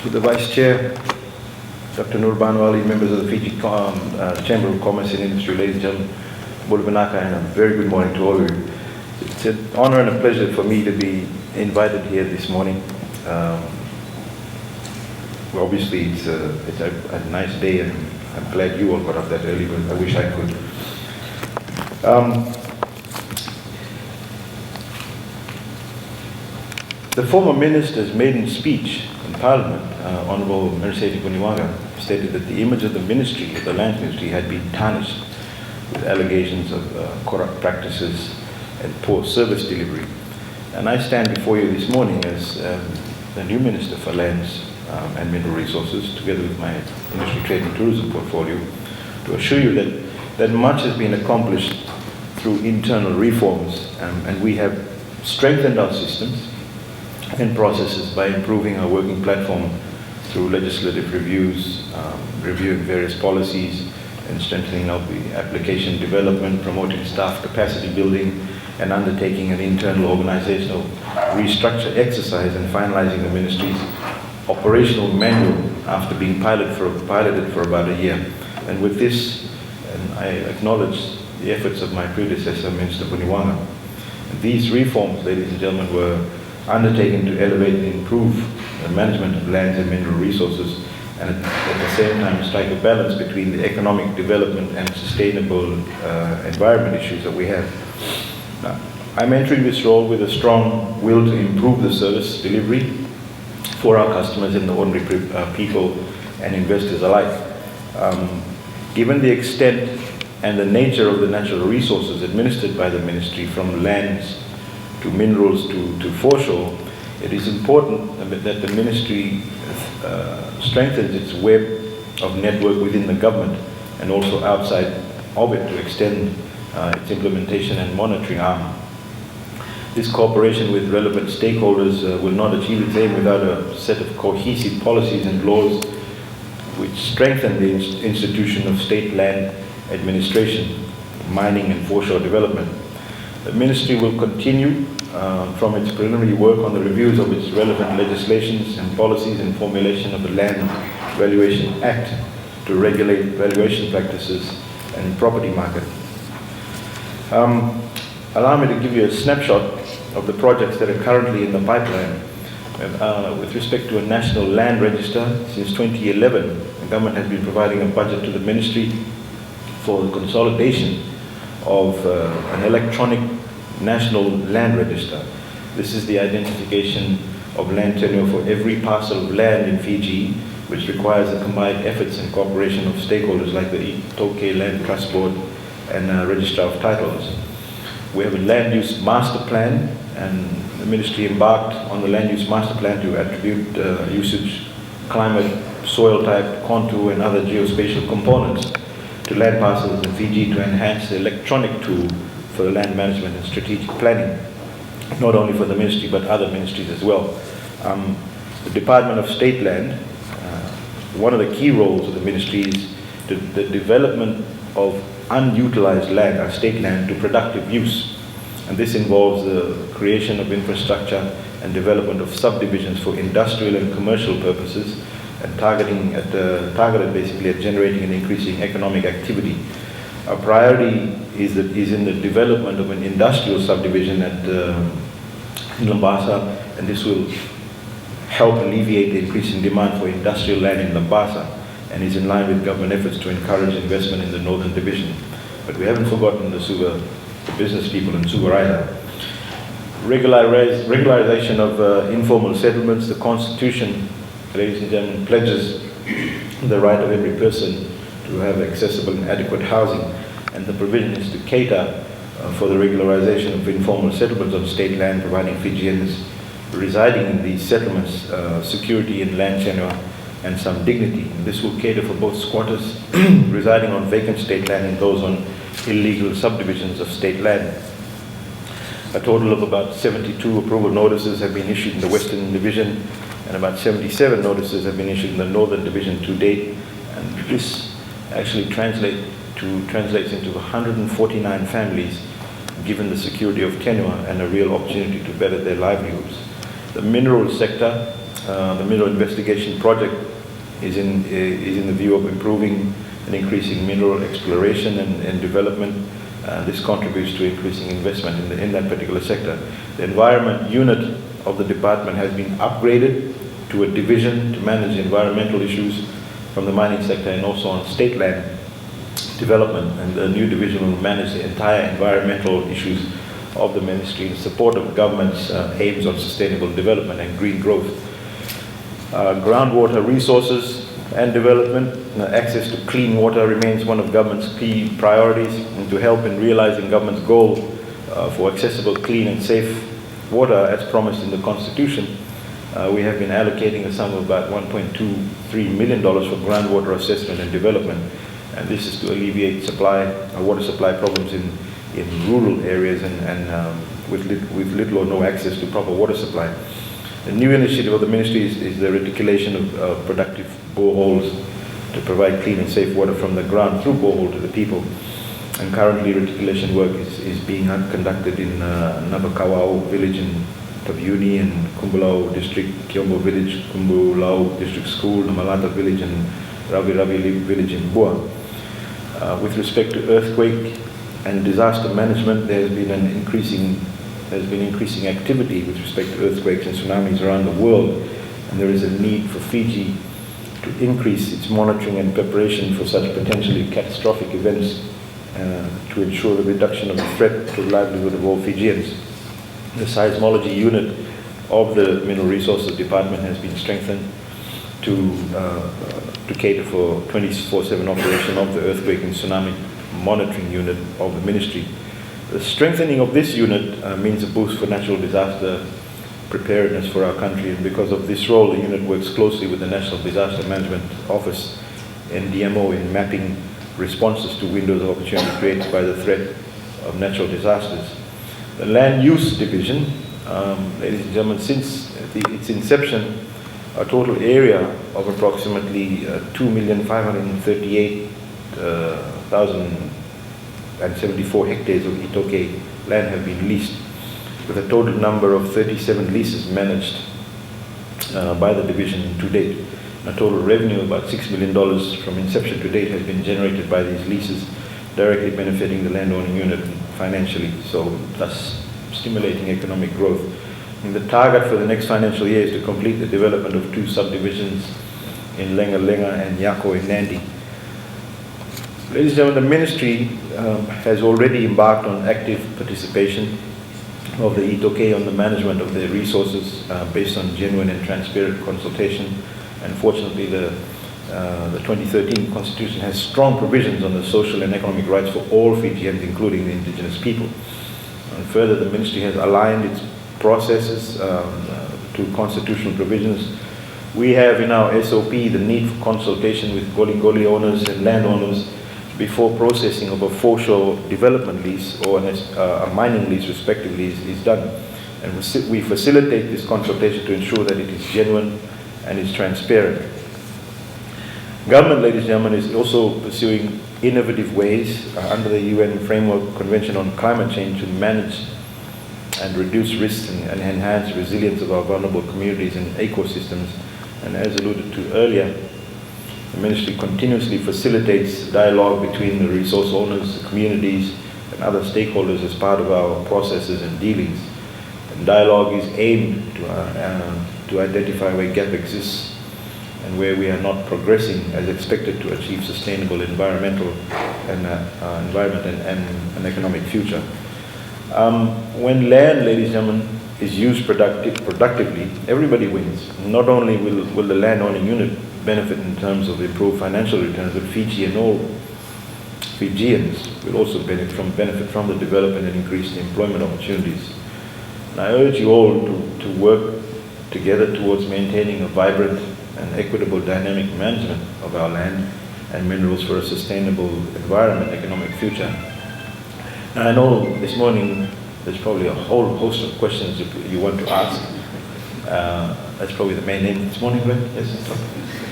to the Vice Chair, Dr. Nur Banwali, members of the Fiji Chamber of Commerce and Industry, ladies and gentlemen, Bulbanaka, and a very good morning to all of you. It's an honor and a pleasure for me to be invited here this morning. Well, obviously, it's a nice day, and I'm glad you all got up that early, but I wish I could. The former minister's maiden speech in Parliament, Honourable Faiyaz Siddiq Koya, stated that the image of the ministry, of the Land Ministry, had been tarnished with allegations of corrupt practices and poor service delivery. And I stand before you this morning as the new Minister for Lands and Mineral Resources, together with my Industry, Trade and Tourism portfolio, to assure you that much has been accomplished through internal reforms, and we have strengthened our systems and processes by improving our working platform through legislative reviews, reviewing various policies, and strengthening of the application development, promoting staff capacity building, and undertaking an internal organizational restructure exercise and finalizing the ministry's operational manual after being piloted for about a year. And with this, and I acknowledge the efforts of my predecessor, Minister Buniwanga. These reforms, ladies and gentlemen, were undertaken to elevate and improve the management of lands and mineral resources, and at the same time strike a balance between the economic development and sustainable environment issues that we have. Now, I'm entering this role with a strong will to improve the service delivery for our customers and the ordinary people and investors alike. Given the extent and the nature of the natural resources administered by the ministry, from lands to minerals to foreshore, it is important that the ministry strengthens its web of network within the government and also outside of it to extend its implementation and monitoring arm. This cooperation with relevant stakeholders will not achieve its aim without a set of cohesive policies and laws which strengthen the institution of state land administration, mining and foreshore development. The ministry will continue from its preliminary work on the reviews of its relevant legislations and policies and formulation of the Land Valuation Act to regulate valuation practices and property market. Allow me to give you a snapshot of the projects that are currently in the pipeline. With respect to a national land register, since 2011, the government has been providing a budget to the ministry for the consolidation of an electronic national land register. This is the identification of land tenure for every parcel of land in Fiji, which requires the combined efforts and cooperation of stakeholders like the Toke Land Trust Board and Registrar of Titles. We have a land use master plan, and the ministry embarked on the land use master plan to attribute usage, climate, soil type, contour, and other geospatial components to land parcels in Fiji to enhance the electronic tool for the land management and strategic planning, not only for the ministry but other ministries as well. The Department of State Land, one of the key roles of the ministry is the development of unutilized land, our state land, to productive use. And this involves the creation of infrastructure and development of subdivisions for industrial and commercial purposes, and targeted basically at generating and increasing economic activity. Our priority is in the development of an industrial subdivision in Lambasa, and this will help alleviate the increasing demand for industrial land in Lambasa, and is in line with government efforts to encourage investment in the Northern Division. But we haven't forgotten the business people in Suva either. Regularization of informal settlements. The Constitution, ladies and gentlemen, pledges the right of every person to have accessible and adequate housing, and the provision is to cater for the regularization of informal settlements on state land, providing Fijians residing in these settlements security in land tenure and some dignity. And this will cater for both squatters residing on vacant state land and those on illegal subdivisions of state land. A total of about 72 approval notices have been issued in the Western Division, and about 77 notices have been issued in the Northern Division to date. And this actually translates into 149 families given the security of tenure and a real opportunity to better their livelihoods. The mineral sector, the mineral investigation project is in the view of improving and increasing mineral exploration and development. This contributes to increasing investment in that particular sector. The environment unit of the department has been upgraded to a division to manage environmental issues from the mining sector and also on state land development. And the new division will manage the entire environmental issues of the ministry in support of government's aims on sustainable development and green growth. Groundwater resources and development, access to clean water remains one of government's key priorities, and to help in realizing government's goal for accessible, clean and safe water as promised in the Constitution, we have been allocating a sum of about $1.23 million for groundwater assessment and development, and this is to alleviate water supply problems in rural areas and with little or no access to proper water supply. The new initiative of the ministry is the reticulation of productive boreholes to provide clean and safe water from the ground through borehole to the people. And currently reticulation work is being conducted in Nabakawao village in Taviuni and Kumbulau district, Kiombo village, Kumbulau district school, Namalata village and Ravi village in Bua. With respect to earthquake and disaster management, there has been increasing activity with respect to earthquakes and tsunamis around the world, and there is a need for Fiji to increase its monitoring and preparation for such potentially catastrophic events to ensure the reduction of the threat to the livelihood of all Fijians. The seismology unit of the Mineral Resources Department has been strengthened to cater for 24/7 operation of the earthquake and tsunami monitoring unit of the ministry. The strengthening of this unit means a boost for natural disaster preparedness for our country, and because of this role, the unit works closely with the National Disaster Management Office, NDMO, in mapping responses to windows of opportunity created by the threat of natural disasters. The Land Use Division, ladies and gentlemen, since its inception, a total area of approximately 2,538,074 hectares of Itoke land have been leased, with a total number of 37 leases managed by the division to date. A total revenue of about $6 million from inception to date has been generated by these leases, directly benefiting the landowning unit financially, so thus stimulating economic growth. And the target for the next financial year is to complete the development of 2 subdivisions in Lenga Lenga and Yako in Nandi. Ladies and gentlemen, the ministry has already embarked on active participation of the Itoke on the management of their resources based on genuine and transparent consultation. And fortunately, the 2013 Constitution has strong provisions on the social and economic rights for all Fijians, including the indigenous people. And further, the ministry has aligned its processes to constitutional provisions. We have in our SOP the need for consultation with goli owners and landowners before processing of a foreshore development lease or a mining lease respectively is done. And we facilitate this consultation to ensure that it is genuine and is transparent. Government, ladies and gentlemen, is also pursuing innovative ways under the UN Framework Convention on Climate Change to manage and reduce risks and enhance resilience of our vulnerable communities and ecosystems. And as alluded to earlier, the ministry continuously facilitates dialogue between the resource owners, the communities, and other stakeholders as part of our processes and dealings. And dialogue is aimed to identify where gap exists and where we are not progressing as expected to achieve sustainable environmental and an economic future. When land, ladies and gentlemen, is used productively, everybody wins. Not only will the landowning unit benefit in terms of improved financial returns, but Fiji and all Fijians will also benefit from the development and increased employment opportunities. And I urge you all to work together towards maintaining a vibrant and equitable dynamic management of our land and minerals for a sustainable environment, economic future. And I know this morning there's probably a whole host of questions you want to ask. That's probably the main aim this morning, right? Yes.